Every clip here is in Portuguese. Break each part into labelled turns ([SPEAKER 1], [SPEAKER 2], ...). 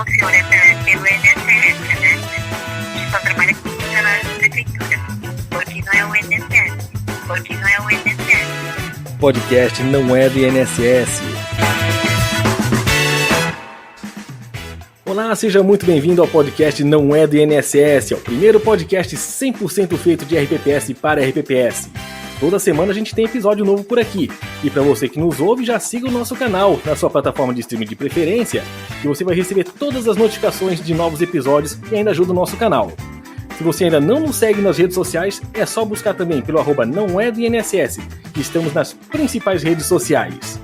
[SPEAKER 1] funciona pelo INSS, né? A gente só trabalha com funcionários da prefeitura, porque não é o INSS. Porque não é o INSS.
[SPEAKER 2] Podcast não é do INSS. Olá, seja muito bem-vindo ao podcast Não é do INSS, é o primeiro podcast 100% feito de RPPS para RPPS. Toda semana a gente tem episódio novo por aqui. E para você que nos ouve, já siga o nosso canal na sua plataforma de streaming de preferência, que você vai receber todas as notificações de novos episódios e ainda ajuda o nosso canal. Se você ainda não nos segue nas redes sociais, é só buscar também pelo @não é do INSS, que estamos nas principais redes sociais.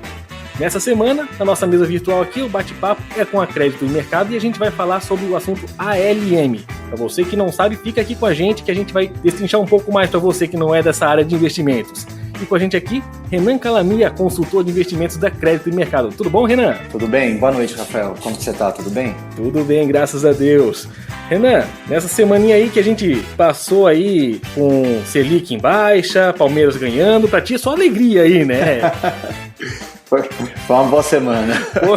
[SPEAKER 2] Nessa semana, na nossa mesa virtual aqui, o bate-papo é com a Crédito e Mercado e a gente vai falar sobre o assunto ALM. Para você que não sabe, fica aqui com a gente que a gente vai destrinchar um pouco mais para você que não é dessa área de investimentos. E com a gente aqui, Renan Calamia, consultor de investimentos da Crédito e Mercado. Tudo bom, Renan?
[SPEAKER 3] Tudo bem? Boa noite, Rafael. Como você tá? Tudo bem?
[SPEAKER 2] Tudo bem, graças a Deus. Renan, nessa semaninha aí que a gente passou aí com Selic em baixa, Palmeiras ganhando, pra ti é só alegria aí, né?
[SPEAKER 3] Foi uma boa semana.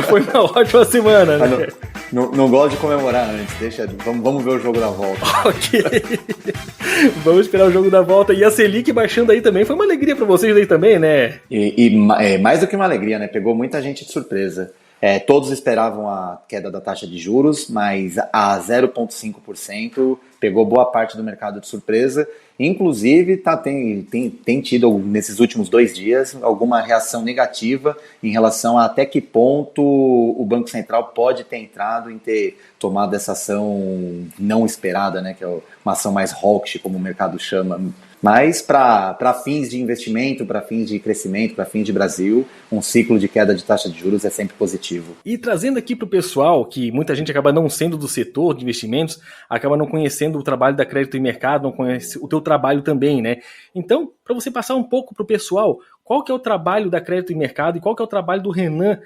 [SPEAKER 2] Foi uma ótima semana, né?
[SPEAKER 3] Não gosto de comemorar antes, vamos ver o jogo da volta.
[SPEAKER 2] Ok. Vamos esperar o jogo da volta. E a Selic baixando aí também, foi uma alegria pra vocês aí também, né?
[SPEAKER 3] Mais do que uma alegria, né? Pegou muita gente de surpresa. Todos esperavam a queda da taxa de juros, mas a 0,5% pegou boa parte do mercado de surpresa. Inclusive, tem tido, nesses últimos 2 dias, alguma reação negativa em relação a até que ponto o Banco Central pode ter entrado em ter tomado essa ação não esperada, né, que é uma ação mais hawkish, como o mercado chama. Mas para fins de investimento, para fins de crescimento, para fins de Brasil, um ciclo de queda de taxa de juros é sempre positivo.
[SPEAKER 2] E trazendo aqui para o pessoal, que muita gente acaba não sendo do setor de investimentos, acaba não conhecendo o trabalho da Crédito e Mercado, não conhece o teu trabalho também, né? Então, para você passar um pouco para o pessoal, qual que é o trabalho da Crédito e Mercado e qual que é o trabalho do Renan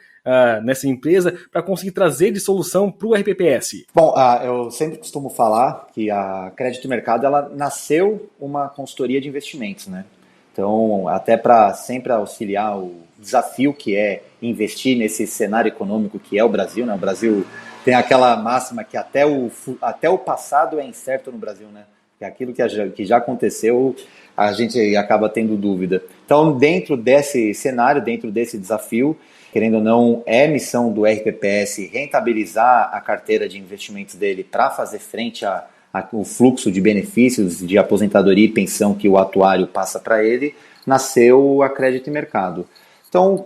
[SPEAKER 2] nessa empresa para conseguir trazer de solução para o RPPS?
[SPEAKER 3] Bom, eu sempre costumo falar que a Crédito e Mercado ela nasceu uma consultoria de investimentos, né? Então, até para sempre auxiliar o desafio que é investir nesse cenário econômico que é o Brasil, né? O Brasil tem aquela máxima que até o passado é incerto no Brasil, né? Que aquilo que já aconteceu, a gente acaba tendo dúvida. Então, dentro desse cenário, dentro desse desafio, querendo ou não, é missão do RPPS rentabilizar a carteira de investimentos dele para fazer frente ao fluxo de benefícios de aposentadoria e pensão que o atuário passa para ele, nasceu a Crédito e Mercado. Então,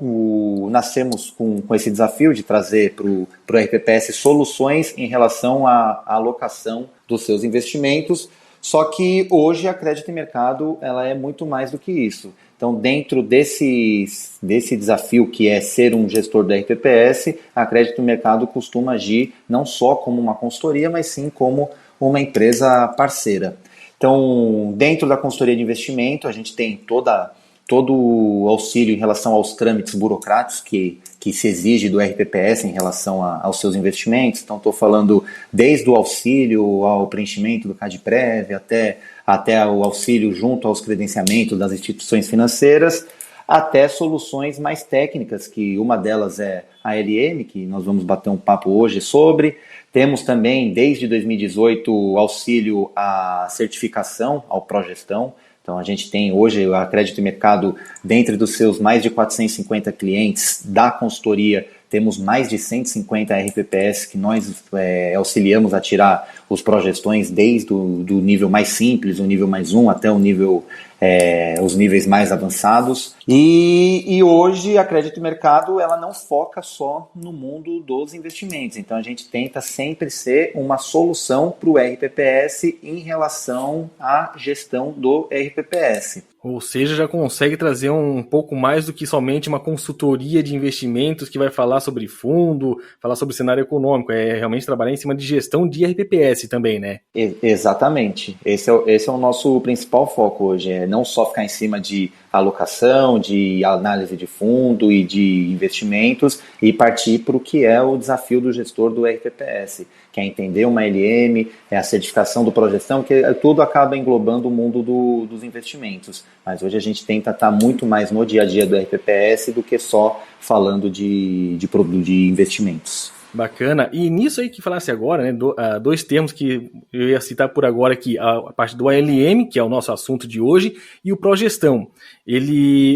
[SPEAKER 3] nascemos com esse desafio de trazer para o RPPS soluções em relação à alocação dos seus investimentos, só que hoje a Crédito e Mercado ela é muito mais do que isso. Então, dentro desse desafio que é ser um gestor da RPPS, a Crédito e Mercado costuma agir não só como uma consultoria, mas sim como uma empresa parceira. Então, dentro da consultoria de investimento, a gente tem todo o auxílio em relação aos trâmites burocráticos que se exige do RPPS em relação aos seus investimentos. Então, estou falando desde o auxílio ao preenchimento do CadPrev até o auxílio junto aos credenciamentos das instituições financeiras, até soluções mais técnicas, que uma delas é a ALM, que nós vamos bater um papo hoje sobre. Temos também, desde 2018, o auxílio à certificação, ao Progestão. Então, a gente tem hoje a Crédito e Mercado, dentre dos seus mais de 450 clientes da consultoria, temos mais de 150 RPPS que nós auxiliamos a tirar os progestões desde do nível mais simples, o nível mais 1, até o nível, os níveis mais avançados. E hoje a Crédito e Mercado ela não foca só no mundo dos investimentos. Então a gente tenta sempre ser uma solução para o RPPS em relação à gestão do RPPS.
[SPEAKER 2] Ou seja, já consegue trazer um pouco mais do que somente uma consultoria de investimentos que vai falar sobre fundo, falar sobre cenário econômico. É realmente trabalhar em cima de gestão de RPPS também, né?
[SPEAKER 3] Exatamente. Esse é o nosso principal foco hoje. É não só ficar em cima de alocação, de análise de fundo e de investimentos e partir para o que é o desafio do gestor do RPPS, que é entender uma LM, é a certificação do Progestão, que tudo acaba englobando o mundo dos investimentos. Mas hoje a gente tenta estar muito mais no dia a dia do RPPS do que só falando de investimentos.
[SPEAKER 2] Bacana. E nisso aí que falasse agora, né, dois termos que eu ia citar por agora aqui, a parte do ALM, que é o nosso assunto de hoje, e o progestão.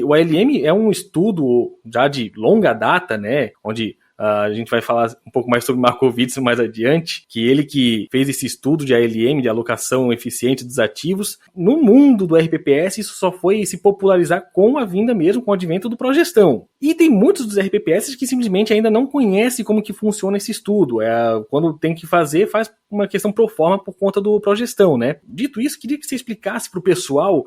[SPEAKER 2] O ALM é um estudo já de longa data, né, onde a gente vai falar um pouco mais sobre Markowitz mais adiante, que ele que fez esse estudo de ALM, de alocação eficiente dos ativos. No mundo do RPPS, isso só foi se popularizar com a vinda mesmo, com o advento do progestão. E tem muitos dos RPPS que simplesmente ainda não conhecem como que funciona esse estudo. Quando tem que fazer, faz uma questão pro forma por conta do progestão, né? Dito isso, queria que você explicasse para o pessoal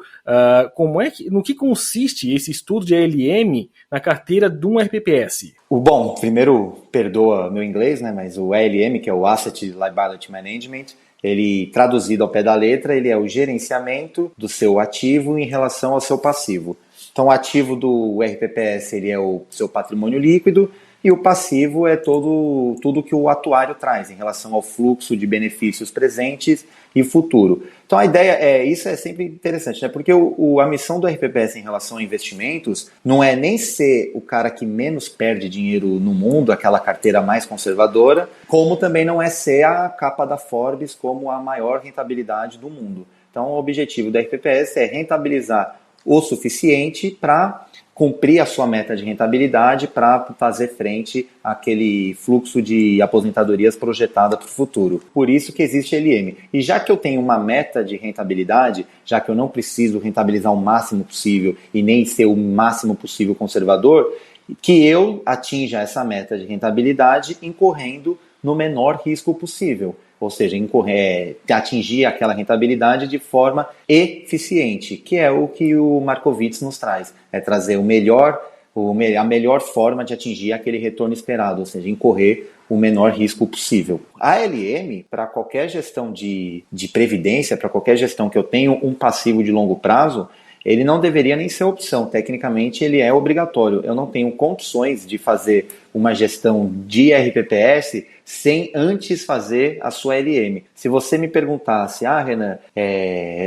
[SPEAKER 2] no que consiste esse estudo de ALM na carteira de um RPPS.
[SPEAKER 3] Bom, primeiro, perdoa meu inglês, né? Mas o ALM, que é o Asset Liability Management, ele, traduzido ao pé da letra, ele é o gerenciamento do seu ativo em relação ao seu passivo. Então, o ativo do RPPS ele é o seu patrimônio líquido e o passivo é tudo que o atuário traz em relação ao fluxo de benefícios presentes e futuro. Então, a ideia isso é sempre interessante, né? Porque a missão do RPPS em relação a investimentos não é nem ser o cara que menos perde dinheiro no mundo, aquela carteira mais conservadora, como também não é ser a capa da Forbes como a maior rentabilidade do mundo. Então, o objetivo do RPPS é rentabilizar o suficiente para cumprir a sua meta de rentabilidade para fazer frente àquele fluxo de aposentadorias projetada para o futuro. Por isso que existe LM. E já que eu tenho uma meta de rentabilidade, já que eu não preciso rentabilizar o máximo possível e nem ser o máximo possível conservador, que eu atinja essa meta de rentabilidade incorrendo no menor risco possível. Ou seja, atingir aquela rentabilidade de forma eficiente, que é o que o Markowitz nos traz. É trazer a melhor forma de atingir aquele retorno esperado, ou seja, incorrer o menor risco possível. A ALM, para qualquer gestão de previdência, para qualquer gestão que eu tenho um passivo de longo prazo, ele não deveria nem ser opção. Tecnicamente, ele é obrigatório. Eu não tenho condições de fazer uma gestão de RPPS sem antes fazer a sua LM. Se você me perguntasse, Renan,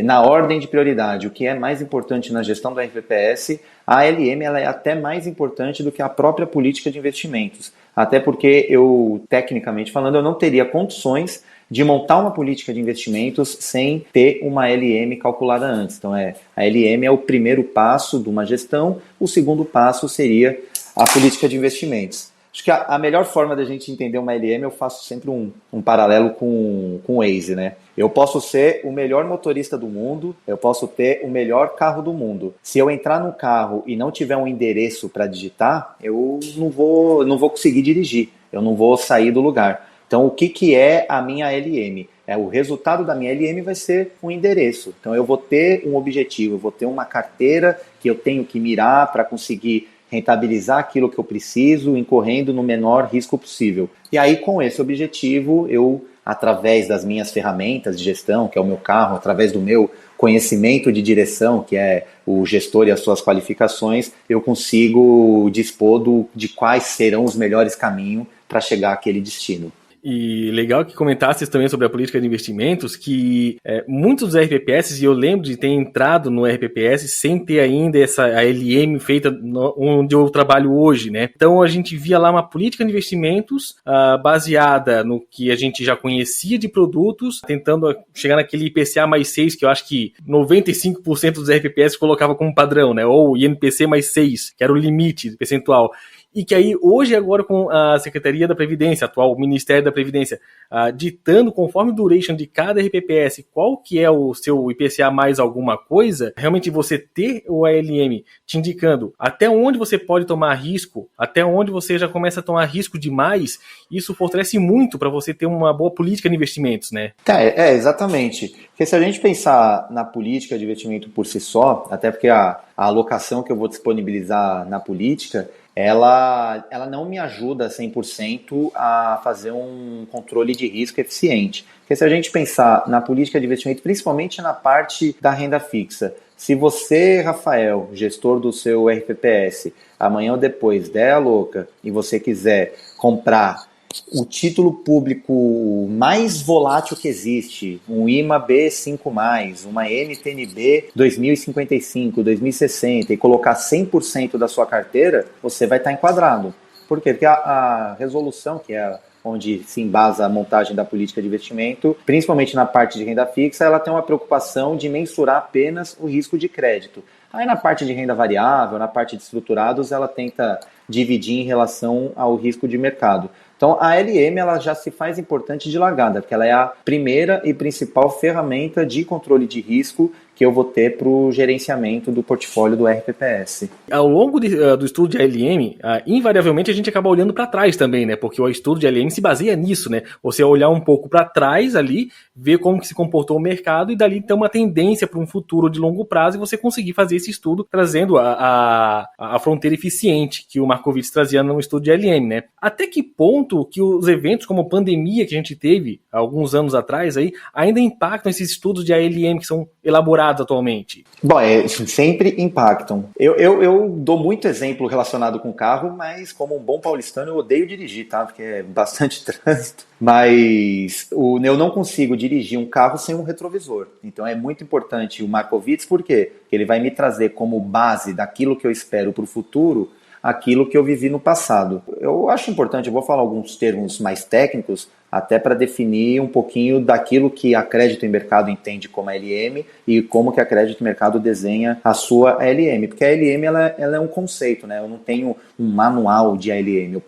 [SPEAKER 3] na ordem de prioridade, o que é mais importante na gestão do RPPS, a LM ela é até mais importante do que a própria política de investimentos. Até porque tecnicamente falando, eu não teria condições de montar uma política de investimentos sem ter uma LM calculada antes. Então, a LM é o primeiro passo de uma gestão, o segundo passo seria a política de investimentos. Acho que a melhor forma da gente entender uma LM, eu faço sempre um paralelo com o Waze, né? Eu posso ser o melhor motorista do mundo, eu posso ter o melhor carro do mundo. Se eu entrar no carro e não tiver um endereço para digitar, eu não vou conseguir dirigir, eu não vou sair do lugar. Então, o que é a minha LM? O resultado da minha LM vai ser um endereço. Então, eu vou ter um objetivo, eu vou ter uma carteira que eu tenho que mirar para conseguir rentabilizar aquilo que eu preciso, incorrendo no menor risco possível. E aí, com esse objetivo, eu, através das minhas ferramentas de gestão, que é o meu carro, através do meu conhecimento de direção, que é o gestor e as suas qualificações, eu consigo dispor de quais serão os melhores caminhos para chegar àquele destino.
[SPEAKER 2] E legal que comentasse também sobre a política de investimentos, que muitos dos RPPS, e eu lembro de ter entrado no RPPS sem ter ainda a LM feita onde eu trabalho hoje, né? Então a gente via lá uma política de investimentos baseada no que a gente já conhecia de produtos, tentando chegar naquele IPCA mais 6, que eu acho que 95% dos RPPS colocava como padrão, né? Ou INPC mais 6, que era o limite percentual. E que aí, hoje, agora com a Secretaria da Previdência, atual Ministério da Previdência, ditando conforme o duration de cada RPPS, qual que é o seu IPCA mais alguma coisa, realmente você ter o ALM te indicando até onde você pode tomar risco, até onde você já começa a tomar risco demais, isso fortalece muito para você ter uma boa política de investimentos, né?
[SPEAKER 3] Exatamente. Porque se a gente pensar na política de investimento por si só, até porque a alocação que eu vou disponibilizar na política, ela não me ajuda 100% a fazer um controle de risco eficiente. Porque se a gente pensar na política de investimento, principalmente na parte da renda fixa, se você, Rafael, gestor do seu RPPS, amanhã ou depois der a louca e você quiser comprar o título público mais volátil que existe, um IMA B5+, uma NTNB 2055, 2060 e colocar 100% da sua carteira, você vai estar enquadrado. Por quê? Porque a resolução, que é onde se embasa a montagem da política de investimento, principalmente na parte de renda fixa, ela tem uma preocupação de mensurar apenas o risco de crédito. Aí na parte de renda variável, na parte de estruturados, ela tenta dividir em relação ao risco de mercado. Então a LM ela já se faz importante de largada, porque ela é a primeira e principal ferramenta de controle de risco que eu vou ter para o gerenciamento do portfólio do RPPS.
[SPEAKER 2] Ao longo do estudo de ALM, invariavelmente a gente acaba olhando para trás também, né? Porque o estudo de ALM se baseia nisso, né? Você olhar um pouco para trás ali, ver como que se comportou o mercado e dali ter uma tendência para um futuro de longo prazo e você conseguir fazer esse estudo trazendo a fronteira eficiente que o Markowitz trazia no estudo de ALM, né? Até que ponto que os eventos como a pandemia que a gente teve há alguns anos atrás aí, ainda impactam esses estudos de ALM que são elaborados atualmente?
[SPEAKER 3] Bom, sempre impactam. Eu dou muito exemplo relacionado com carro, mas como um bom paulistano eu odeio dirigir, tá? Porque é bastante trânsito. Mas eu não consigo dirigir um carro sem um retrovisor. Então é muito importante o Markowitz, por quê? Porque ele vai me trazer como base daquilo que eu espero para o futuro, aquilo que eu vivi no passado. Eu acho importante, eu vou falar alguns termos mais técnicos, até para definir um pouquinho daquilo que a Crédito em Mercado entende como LM e como que a Crédito em Mercado desenha a sua LM. Porque a LM ela é um conceito, né? Eu não tenho um manual de ALM.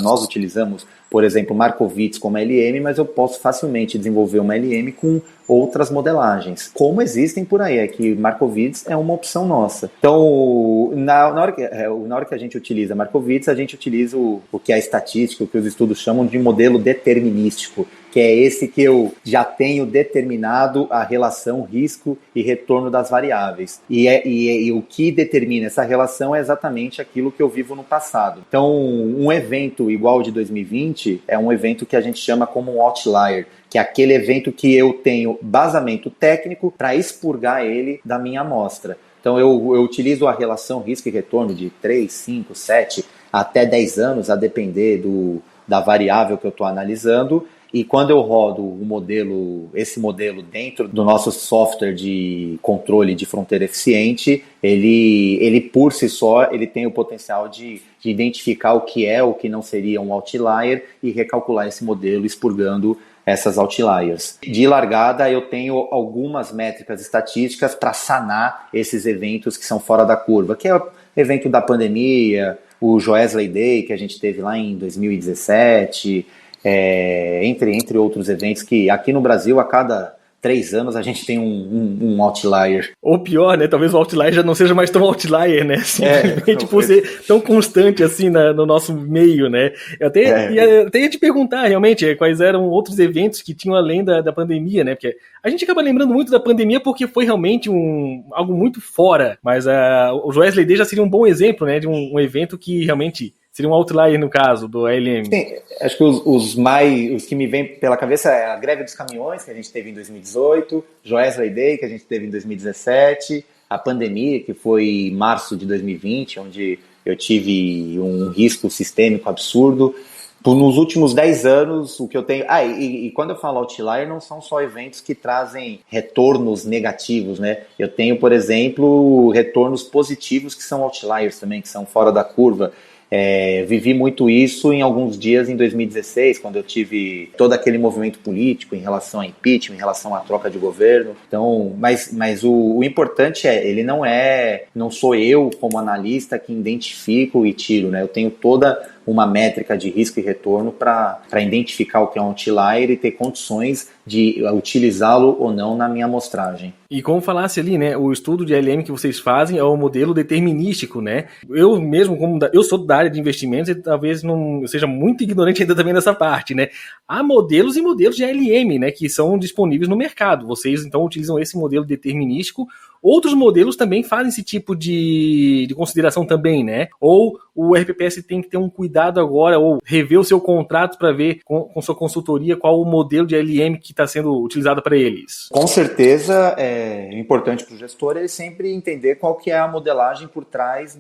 [SPEAKER 3] Nós utilizamos, por exemplo, Markowitz como LM, mas eu posso facilmente desenvolver uma LM com outras modelagens. Como existem por aí, é que Markowitz é uma opção nossa. Então, na hora que a gente utiliza Markowitz, a gente utiliza o que é a estatística, o que os estudos chamam de modelo determinístico, que é esse que eu já tenho determinado a relação risco e retorno das variáveis. E o que determina essa relação é exatamente aquilo que eu vivo no passado. Então, um evento igual ao de 2020 é um evento que a gente chama como um outlier, que é aquele evento que eu tenho basamento técnico para expurgar ele da minha amostra. Então, eu utilizo a relação risco e retorno de 3, 5, 7, até 10 anos, a depender da variável que eu estou analisando. E quando eu rodo esse modelo dentro do nosso software de controle de fronteira eficiente, ele por si só ele tem o potencial de identificar o que não seria um outlier e recalcular esse modelo expurgando essas outliers. De largada, eu tenho algumas métricas estatísticas para sanar esses eventos que são fora da curva, que é o evento da pandemia, o Joesley Day, que a gente teve lá em 2017, entre outros eventos que aqui no Brasil, a cada 3 anos, a gente tem um outlier.
[SPEAKER 2] Ou pior, né? Talvez o outlier já não seja mais tão outlier, né? Simplesmente por ser tão constante assim no nosso meio, né? Eu até ia te perguntar, realmente, quais eram outros eventos que tinham além da pandemia, né? Porque a gente acaba lembrando muito da pandemia porque foi realmente algo muito fora, mas o Joesley Day já seria um bom exemplo, né? De um evento que realmente seria um outlier no caso do ALM.
[SPEAKER 3] Sim, acho que os que me vêm pela cabeça é a greve dos caminhões, que a gente teve em 2018, Joesley Day, que a gente teve em 2017, a pandemia, que foi em março de 2020, onde eu tive um risco sistêmico absurdo. Nos últimos 10 anos, o que eu tenho... E quando eu falo outlier, não são só eventos que trazem retornos negativos, né? Eu tenho, por exemplo, retornos positivos que são outliers também, que são fora da curva. Vivi muito isso em alguns dias em 2016, quando eu tive todo aquele movimento político em relação a impeachment, em relação à troca de governo. Então, mas o importante ele não sou eu como analista que identifico e tiro, né? Eu tenho toda uma métrica de risco e retorno para identificar o que é um outlier e ter condições de utilizá-lo ou não na minha amostragem.
[SPEAKER 2] E como falasse ali, né, o estudo de LM que vocês fazem é o modelo determinístico, né? Eu mesmo, eu sou da área de investimentos e talvez não seja muito ignorante ainda também nessa parte, né? Há modelos e modelos de LM, né, que são disponíveis no mercado. Vocês, então, utilizam esse modelo determinístico. Outros modelos também fazem esse tipo de consideração também, né? Ou o RPPS tem que ter um cuidado agora, ou rever o seu contrato para ver com sua consultoria qual o modelo de LM que está sendo utilizado para eles.
[SPEAKER 3] Com certeza é importante para o gestor ele sempre entender qual que é a modelagem por trás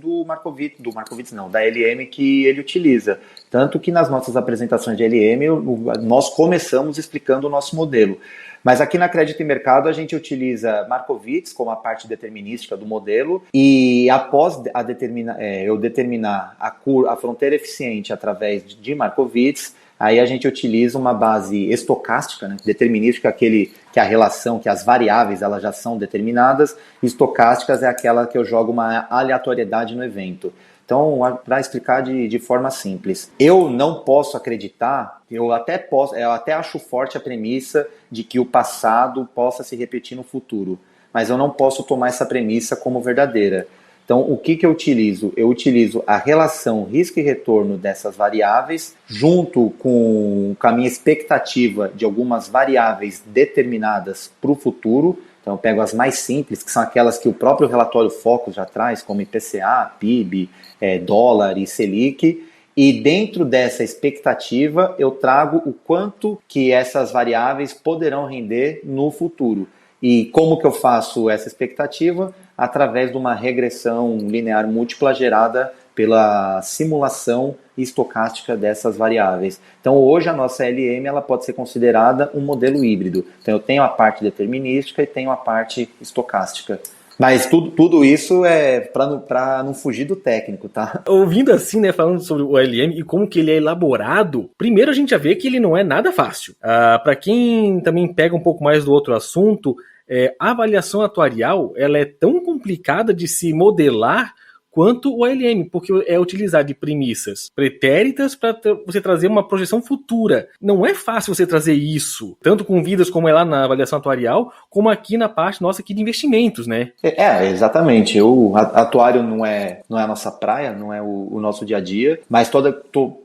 [SPEAKER 3] da LM que ele utiliza. Tanto que nas nossas apresentações de LM nós começamos explicando o nosso modelo. Mas aqui na Crédito e Mercado a gente utiliza Markowitz como a parte determinística do modelo e após eu determinar a fronteira eficiente através de Markowitz, aí a gente utiliza uma base estocástica, né, determinística, que a relação, que as variáveis elas já são determinadas, estocásticas é aquela que eu jogo uma aleatoriedade no evento. Então, para explicar de forma simples, eu não posso acreditar, eu até acho forte a premissa de que o passado possa se repetir no futuro, mas eu não posso tomar essa premissa como verdadeira. Então, o que eu utilizo? Eu utilizo a relação risco e retorno dessas variáveis, junto com a minha expectativa de algumas variáveis determinadas para o futuro. Então, eu pego as mais simples, que são aquelas que o próprio relatório Focus já traz, como IPCA, PIB, dólar e Selic, e dentro dessa expectativa eu trago o quanto que essas variáveis poderão render no futuro. E como que eu faço essa expectativa? Através de uma regressão linear múltipla gerada pela simulação estocástica dessas variáveis. Então hoje a nossa LM ela pode ser considerada um modelo híbrido. Então eu tenho a parte determinística e tenho a parte estocástica. Mas tudo isso é para não fugir do técnico, tá?
[SPEAKER 2] Ouvindo assim, né, falando sobre o OLM e como que ele é elaborado, primeiro a gente já vê que ele não é nada fácil. Para quem também pega um pouco mais do outro assunto, a avaliação atuarial ela é tão complicada de se modelar quanto o OLM, porque é utilizar de premissas pretéritas para você trazer uma projeção futura. Não é fácil você trazer isso, tanto com vidas como é lá na avaliação atuarial, como aqui na parte nossa aqui de investimentos, né?
[SPEAKER 3] Exatamente. O atuário não é a nossa praia, não é o nosso dia a dia, mas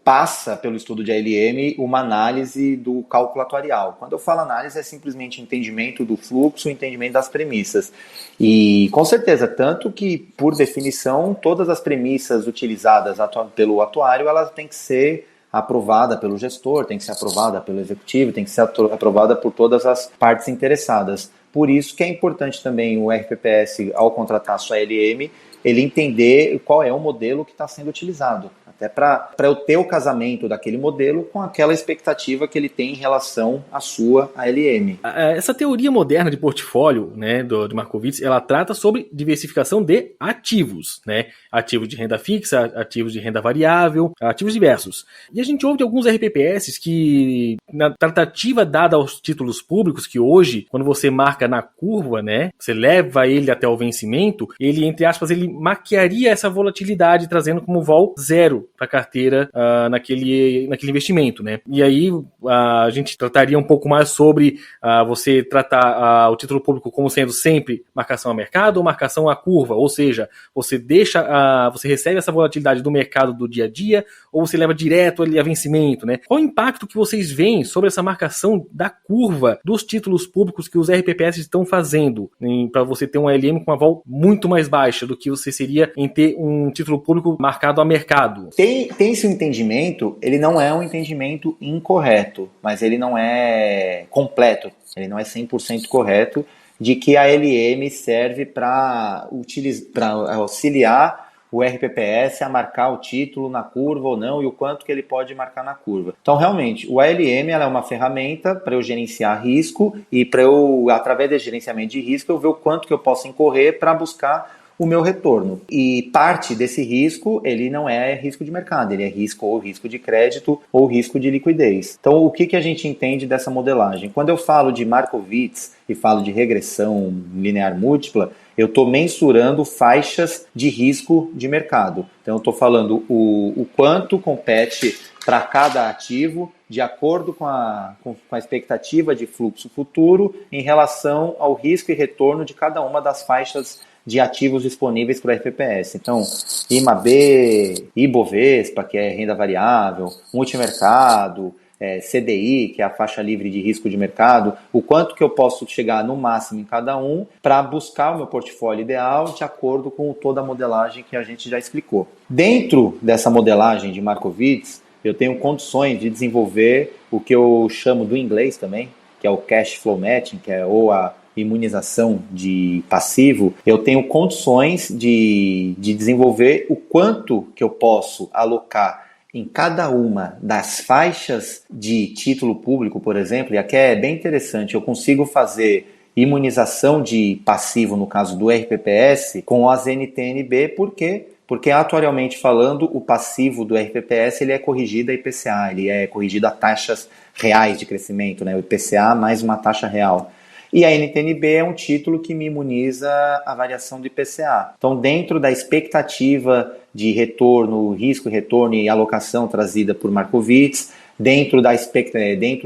[SPEAKER 3] passa pelo estudo de ALM uma análise do cálculo atuarial. Quando eu falo análise, é simplesmente entendimento do fluxo, entendimento das premissas. E com certeza, tanto que, por definição, todas as premissas utilizadas pelo atuário, elas têm que ser aprovada pelo gestor, tem que ser aprovada pelo executivo, tem que ser aprovada por todas as partes interessadas. Por isso que é importante também o RPPS, ao contratar a sua LM, ele entender qual é o modelo que está sendo utilizado. Até para eu ter o casamento daquele modelo com aquela expectativa que ele tem em relação à sua ALM.
[SPEAKER 2] Essa teoria moderna de portfólio, né, de Markowitz, ela trata sobre diversificação de ativos, né? Ativos de renda fixa, ativos de renda variável, ativos diversos. E a gente ouve de alguns RPPS que, na tratativa dada aos títulos públicos, que hoje, quando você marca na curva, né, você leva ele até o vencimento, ele, entre aspas, ele maquiaria essa volatilidade, trazendo como vol zero para a carteira naquele investimento, né? E aí a gente trataria um pouco mais sobre você tratar o título público como sendo sempre marcação a mercado ou marcação à curva, ou seja, você você recebe essa volatilidade do mercado do dia a dia ou você leva direto ali a vencimento, né? Qual o impacto que vocês veem sobre essa marcação da curva dos títulos públicos que os RPPS estão fazendo para você ter um ALM com uma vol muito mais baixa do que você seria em ter um título público marcado a mercado?
[SPEAKER 3] Tem esse entendimento, ele não é um entendimento incorreto, mas ele não é completo, ele não é 100% correto, de que a LM serve para auxiliar o RPPS a marcar o título na curva ou não, e o quanto que ele pode marcar na curva. Então, realmente, o ALM ela é uma ferramenta para eu gerenciar risco e para eu, através desse gerenciamento de risco, eu ver o quanto que eu posso incorrer para buscar o meu retorno. E parte desse risco, ele não é risco de mercado, ele é risco de crédito ou risco de liquidez. Então, o que a gente entende dessa modelagem? Quando eu falo de Markowitz e falo de regressão linear múltipla, eu estou mensurando faixas de risco de mercado. Então, eu estou falando o quanto compete para cada ativo de acordo com a expectativa de fluxo futuro em relação ao risco e retorno de cada uma das faixas de ativos disponíveis para o RPPS. Então, IMAB, Ibovespa, que é renda variável, multimercado, CDI, que é a faixa livre de risco de mercado, o quanto que eu posso chegar no máximo em cada um para buscar o meu portfólio ideal de acordo com toda a modelagem que a gente já explicou. Dentro dessa modelagem de Markowitz, eu tenho condições de desenvolver o que eu chamo do inglês também, que é o cash flow matching, que é ou a imunização de passivo. Eu tenho condições de desenvolver o quanto que eu posso alocar em cada uma das faixas de título público, por exemplo, e aqui é bem interessante, eu consigo fazer imunização de passivo, no caso do RPPS, com as NTN-B, por quê? Porque atuarialmente falando, o passivo do RPPS ele é corrigido a IPCA, ele é corrigido a taxas reais de crescimento, né? O IPCA mais uma taxa real. E a NTN-B é um título que me imuniza a variação do IPCA. Então, dentro da expectativa de retorno, risco, retorno e alocação trazida por Markowitz, dentro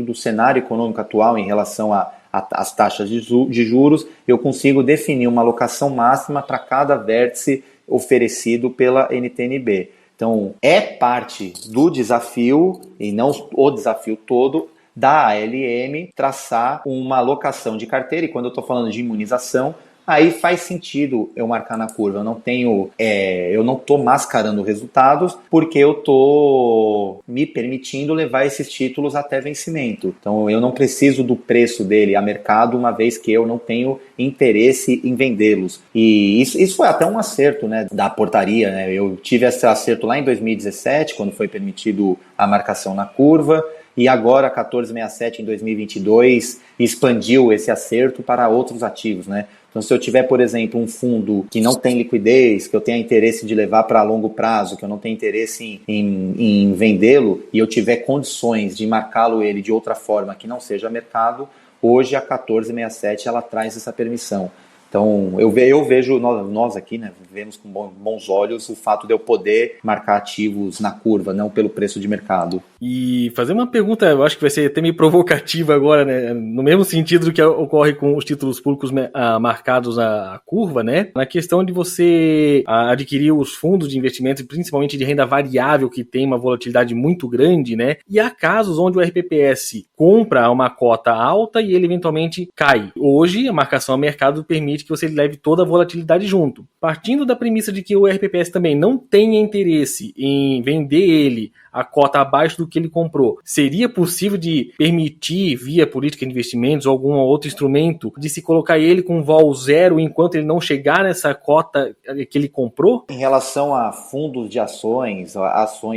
[SPEAKER 3] do cenário econômico atual em relação às taxas de juros, eu consigo definir uma alocação máxima para cada vértice oferecido pela NTN-B. Então, é parte do desafio, e não o desafio todo, da ALM traçar uma alocação de carteira, e quando eu estou falando de imunização, aí faz sentido eu marcar na curva. Eu não estou mascarando resultados, porque eu estou me permitindo levar esses títulos até vencimento. Então eu não preciso do preço dele a mercado, uma vez que eu não tenho interesse em vendê-los. E isso foi até um acerto, né, da portaria, né? Eu tive esse acerto lá em 2017, quando foi permitido a marcação na curva. E agora, a 1467 em 2022, expandiu esse acerto para outros ativos, né? Então, se eu tiver, por exemplo, um fundo que não tem liquidez, que eu tenha interesse de levar para longo prazo, que eu não tenho interesse em vendê-lo, e eu tiver condições de marcá-lo ele de outra forma que não seja mercado, hoje a 1467 ela traz essa permissão. Então, eu vejo, nós aqui, né, vemos com bons olhos o fato de eu poder marcar ativos na curva, não pelo preço de mercado.
[SPEAKER 2] E fazer uma pergunta, eu acho que vai ser até meio provocativa agora, né, no mesmo sentido do que ocorre com os títulos públicos marcados à curva, né, na questão de você adquirir os fundos de investimento, principalmente de renda variável, que tem uma volatilidade muito grande, né, e há casos onde o RPPS compra uma cota alta e ele eventualmente cai. Hoje, a marcação a mercado permite que você leve toda a volatilidade junto. Partindo da premissa de que o RPPS também não tenha interesse em vender ele a cota abaixo do que ele comprou, seria possível de permitir, via política de investimentos ou algum outro instrumento, de se colocar ele com vol zero enquanto ele não chegar nessa cota que ele comprou?
[SPEAKER 3] Em relação a fundos de ações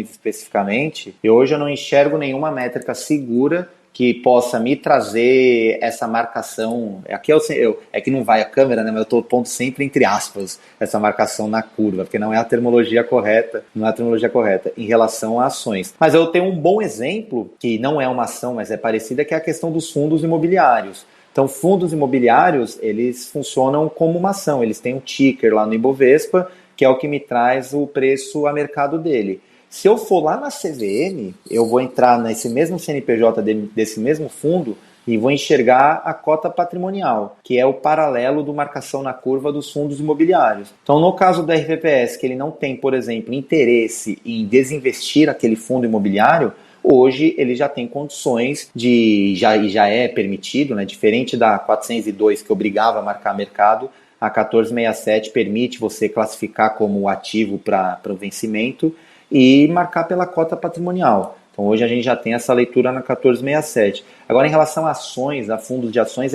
[SPEAKER 3] especificamente, hoje eu não enxergo nenhuma métrica segura que possa me trazer essa marcação. Aqui é que não vai a câmera, né? Mas eu estou pondo sempre entre aspas essa marcação na curva, porque não é a terminologia correta, em relação a ações. Mas eu tenho um bom exemplo, que não é uma ação, mas é parecida, que é a questão dos fundos imobiliários. Então, fundos imobiliários, eles funcionam como uma ação, eles têm um ticker lá no Ibovespa, que é o que me traz o preço a mercado dele. Se eu for lá na CVM, eu vou entrar nesse mesmo CNPJ desse mesmo fundo e vou enxergar a cota patrimonial, que é o paralelo do marcação na curva dos fundos imobiliários. Então, no caso do RPPS, que ele não tem, por exemplo, interesse em desinvestir aquele fundo imobiliário, hoje ele já tem condições já é permitido, né, diferente da 402 que obrigava a marcar mercado, a 1467 permite você classificar como ativo para o vencimento e marcar pela cota patrimonial. Então hoje a gente já tem essa leitura na 1467. Agora, em relação a ações, a fundos de ações,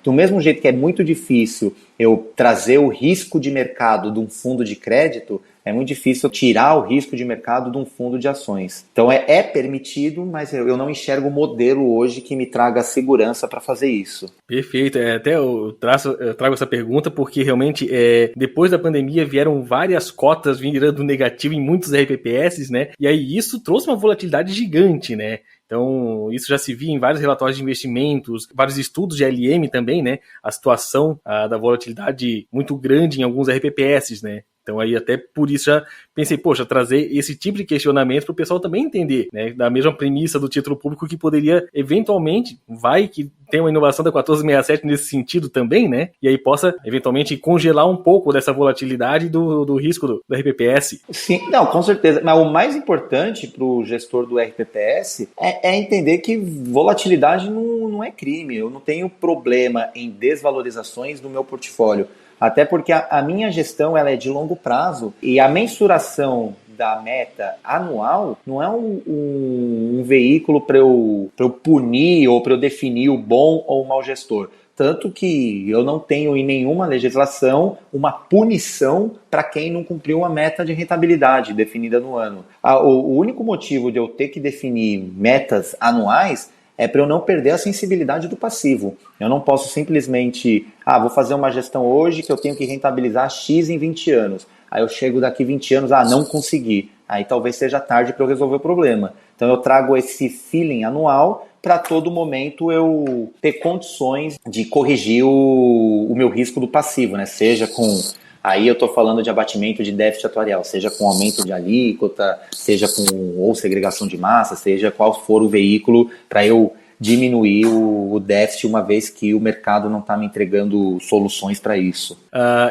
[SPEAKER 3] do mesmo jeito que é muito difícil eu trazer o risco de mercado de um fundo de crédito, é muito difícil tirar o risco de mercado de um fundo de ações. Então é permitido, mas eu não enxergo o modelo hoje que me traga segurança para fazer isso.
[SPEAKER 2] Perfeito, até eu trago essa pergunta porque realmente depois da pandemia vieram várias cotas virando negativo em muitos RPPS, né? E aí isso trouxe uma volatilidade gigante, né? Então, isso já se viu em vários relatórios de investimentos, vários estudos de LM também, né? A situação da volatilidade muito grande em alguns RPPS, né? Então aí até por isso já pensei, poxa, trazer esse tipo de questionamento para o pessoal também entender, né? Da mesma premissa do título público que poderia eventualmente, vai que tem uma inovação da 1467 nesse sentido também, né? E aí possa eventualmente congelar um pouco dessa volatilidade do risco do RPPS.
[SPEAKER 3] Sim, não, com certeza. Mas o mais importante para o gestor do RPPS é entender que volatilidade não é crime. Eu não tenho problema em desvalorizações do meu portfólio. Até porque a minha gestão ela é de longo prazo e a mensuração da meta anual não é um veículo para eu punir ou para eu definir o bom ou o mau gestor. Tanto que eu não tenho em nenhuma legislação uma punição para quem não cumpriu uma meta de rentabilidade definida no ano. O único motivo de eu ter que definir metas anuais é para eu não perder a sensibilidade do passivo. Eu não posso simplesmente, vou fazer uma gestão hoje que eu tenho que rentabilizar X em 20 anos. Aí eu chego daqui 20 anos, não consegui. Aí talvez seja tarde para eu resolver o problema. Então eu trago esse feeling anual para todo momento eu ter condições de corrigir o meu risco do passivo, né? Seja com, aí eu estou falando de abatimento de déficit atuarial, seja com aumento de alíquota, seja com ou segregação de massa, seja qual for o veículo para eu diminuir o déficit uma vez que o mercado não está me entregando soluções para isso.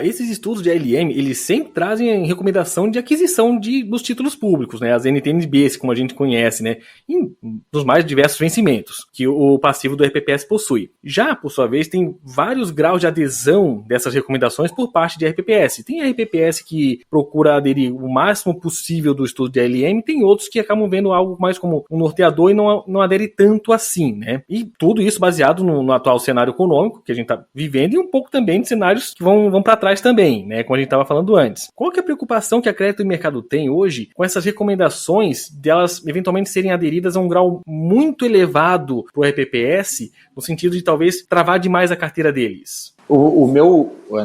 [SPEAKER 2] Esses estudos de ALM, eles sempre trazem recomendação de aquisição dos títulos públicos, né, as NTNBs, como a gente conhece, né, nos mais diversos vencimentos que o passivo do RPPS possui. Já, por sua vez, tem vários graus de adesão dessas recomendações por parte de RPPS. Tem RPPS que procura aderir o máximo possível do estudo de ALM, tem outros que acabam vendo algo mais como um norteador e não adere tanto assim, né? E tudo isso baseado no atual cenário econômico que a gente está vivendo e um pouco também de cenários que vão para trás também, né? Como a gente estava falando antes. Qual que é a preocupação que a Crédito e Mercado tem hoje com essas recomendações delas eventualmente serem aderidas a um grau muito elevado para o RPPS, no sentido de talvez travar demais a carteira deles?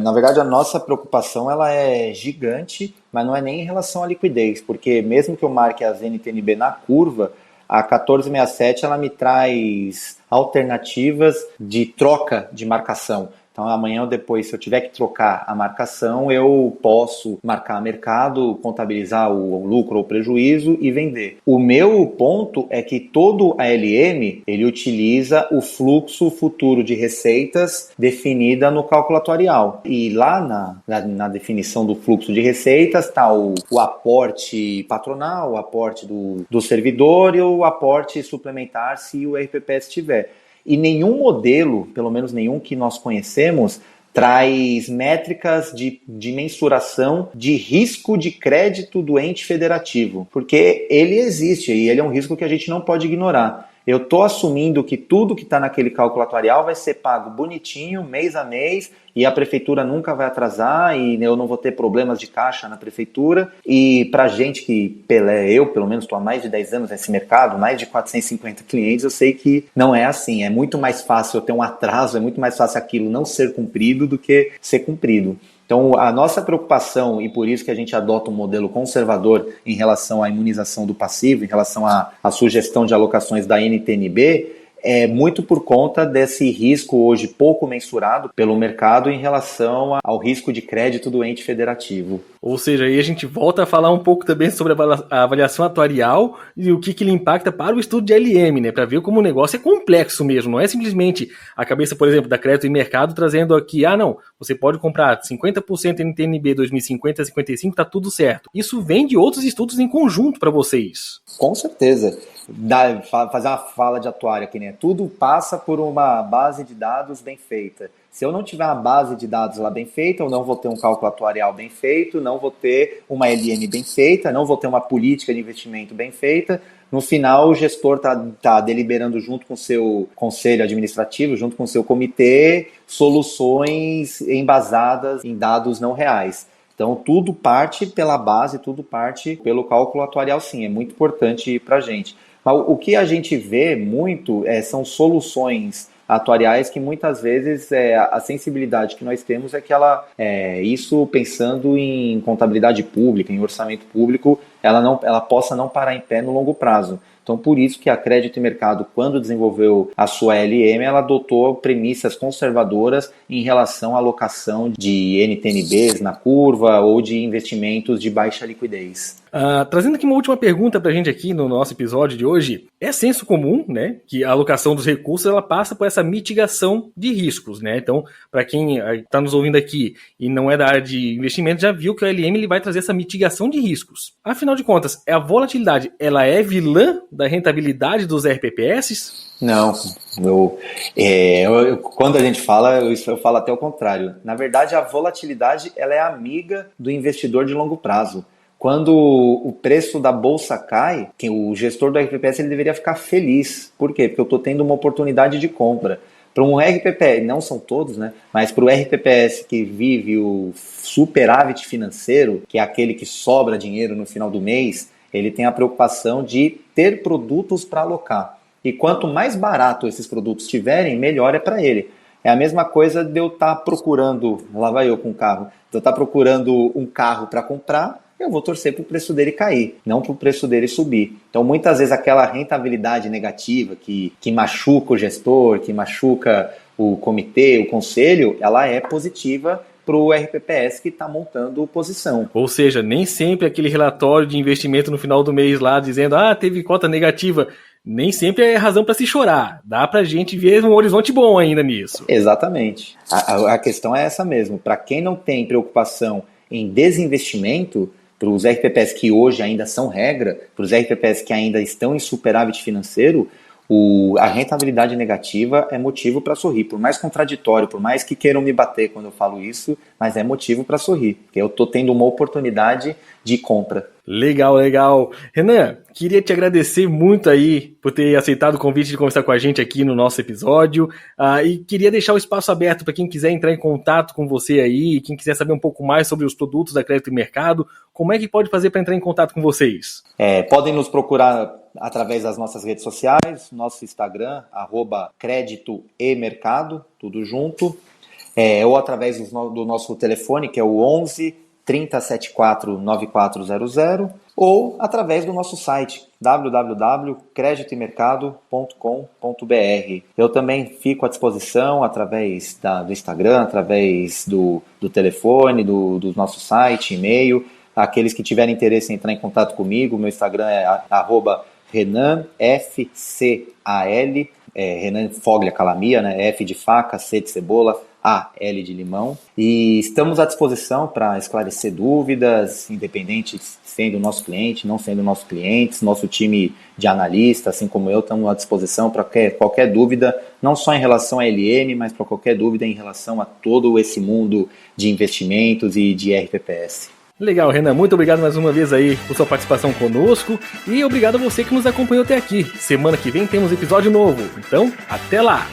[SPEAKER 3] Na verdade, a nossa preocupação ela é gigante, mas não é nem em relação à liquidez, porque mesmo que eu marque as NTNB na curva, a 1467 ela me traz alternativas de troca de marcação. Então amanhã ou depois, se eu tiver que trocar a marcação, eu posso marcar mercado, contabilizar o lucro ou prejuízo e vender. O meu ponto é que todo ALM ele utiliza o fluxo futuro de receitas definida no cálculo atuarial. E lá na definição do fluxo de receitas está o aporte patronal, o aporte do servidor e o aporte suplementar se o RPPS tiver. E nenhum modelo, pelo menos nenhum que nós conhecemos, traz métricas de mensuração de risco de crédito do ente federativo, porque ele existe e ele é um risco que a gente não pode ignorar. Eu estou assumindo que tudo que está naquele cálculo atuarial vai ser pago bonitinho, mês a mês, e a prefeitura nunca vai atrasar, e eu não vou ter problemas de caixa na prefeitura. E para gente que, eu pelo menos estou há mais de 10 anos nesse mercado, mais de 450 clientes, eu sei que não é assim. É muito mais fácil eu ter um atraso, é muito mais fácil aquilo não ser cumprido do que ser cumprido. Então, a nossa preocupação, e por isso que a gente adota um modelo conservador em relação à imunização do passivo, em relação à sugestão de alocações da NTNB, é muito por conta desse risco hoje pouco mensurado pelo mercado em relação ao risco de crédito do ente federativo.
[SPEAKER 2] Ou seja, aí a gente volta a falar um pouco também sobre a avaliação atuarial e o que ele impacta para o estudo de LM, né? Para ver como o negócio é complexo mesmo. Não é simplesmente a cabeça, por exemplo, da Crédito e Mercado trazendo aqui, não, você pode comprar 50% NTNB 2050, 55, tá tudo certo. Isso vem de outros estudos em conjunto para vocês.
[SPEAKER 3] Com certeza. Fazer uma fala de atuário aqui, né? Tudo passa por uma base de dados bem feita. Se eu não tiver uma base de dados lá bem feita, eu não vou ter um cálculo atuarial bem feito, não vou ter uma LM bem feita, não vou ter uma política de investimento bem feita. No final, o gestor está deliberando junto com o seu conselho administrativo, junto com o seu comitê, soluções embasadas em dados não reais. Então, tudo parte pela base, tudo parte pelo cálculo atuarial, sim. É muito importante para a gente. Mas o que a gente vê muito são soluções atuariais que muitas vezes a sensibilidade que nós temos é que isso pensando em contabilidade pública, em orçamento público, ela possa não parar em pé no longo prazo. Então, por isso que a Crédito e Mercado, quando desenvolveu a sua LM, ela adotou premissas conservadoras em relação à alocação de NTNBs na curva ou de investimentos de baixa liquidez.
[SPEAKER 2] Trazendo aqui uma última pergunta para a gente aqui no nosso episódio de hoje, é senso comum, né, que a alocação dos recursos ela passa por essa mitigação de riscos, né? Então, para quem está nos ouvindo aqui e não é da área de investimento, já viu que o LM ele vai trazer essa mitigação de riscos. Afinal de contas, a volatilidade ela é vilã da rentabilidade dos RPPS?
[SPEAKER 3] Não, quando a gente fala, eu falo até o contrário. Na verdade, a volatilidade ela é amiga do investidor de longo prazo. Quando o preço da bolsa cai, o gestor do RPPS ele deveria ficar feliz. Por quê? Porque eu estou tendo uma oportunidade de compra. Para um RPPS, não são todos, né? Mas para o RPPS que vive o superávit financeiro, que é aquele que sobra dinheiro no final do mês, ele tem a preocupação de ter produtos para alocar. E quanto mais barato esses produtos tiverem, melhor é para ele. É a mesma coisa de eu estar procurando, lá vai eu com o carro, de eu estar procurando um carro para comprar, eu vou torcer para o preço dele cair, não para o preço dele subir. Então, muitas vezes, aquela rentabilidade negativa que machuca o gestor, que machuca o comitê, o conselho, ela é positiva para o RPPS que está montando posição.
[SPEAKER 2] Ou seja, nem sempre aquele relatório de investimento no final do mês lá dizendo teve cota negativa, nem sempre é razão para se chorar. Dá para a gente ver um horizonte bom ainda nisso.
[SPEAKER 3] Exatamente. A questão é essa mesmo. Para quem não tem preocupação em desinvestimento, para os RPPS que hoje ainda são regra, para os RPPS que ainda estão em superávit financeiro, a rentabilidade negativa é motivo para sorrir. Por mais contraditório, por mais que queiram me bater quando eu falo isso, mas é motivo para sorrir, porque eu estou tendo uma oportunidade de compra.
[SPEAKER 2] Legal, legal. Renan, queria te agradecer muito aí por ter aceitado o convite de conversar com a gente aqui no nosso episódio e queria deixar o espaço aberto para quem quiser entrar em contato com você aí, quem quiser saber um pouco mais sobre os produtos da Crédito e Mercado, como é que pode fazer para entrar em contato com vocês?
[SPEAKER 3] Podem nos procurar através das nossas redes sociais, nosso Instagram, @Crédito e Mercado, tudo junto, ou através do nosso telefone, que é o 11 3074 9400, ou através do nosso site www.creditoemercado.com.br. Eu também fico à disposição através do Instagram, através do telefone, do nosso site, e-mail. Aqueles que tiverem interesse em entrar em contato comigo, meu Instagram é @RenanFCAL, Renan Foglia Calamia, né? F de faca, C de cebola, A-L de limão. E estamos à disposição para esclarecer dúvidas, independente sendo nosso cliente, não sendo nosso cliente, nosso time de analistas, assim como eu, estamos à disposição para qualquer dúvida, não só em relação a LM, mas para qualquer dúvida em relação a todo esse mundo de investimentos e de RPPS.
[SPEAKER 2] Legal, Renan, muito obrigado mais uma vez aí por sua participação conosco e obrigado a você que nos acompanhou até aqui. Semana que vem temos episódio novo, então até lá!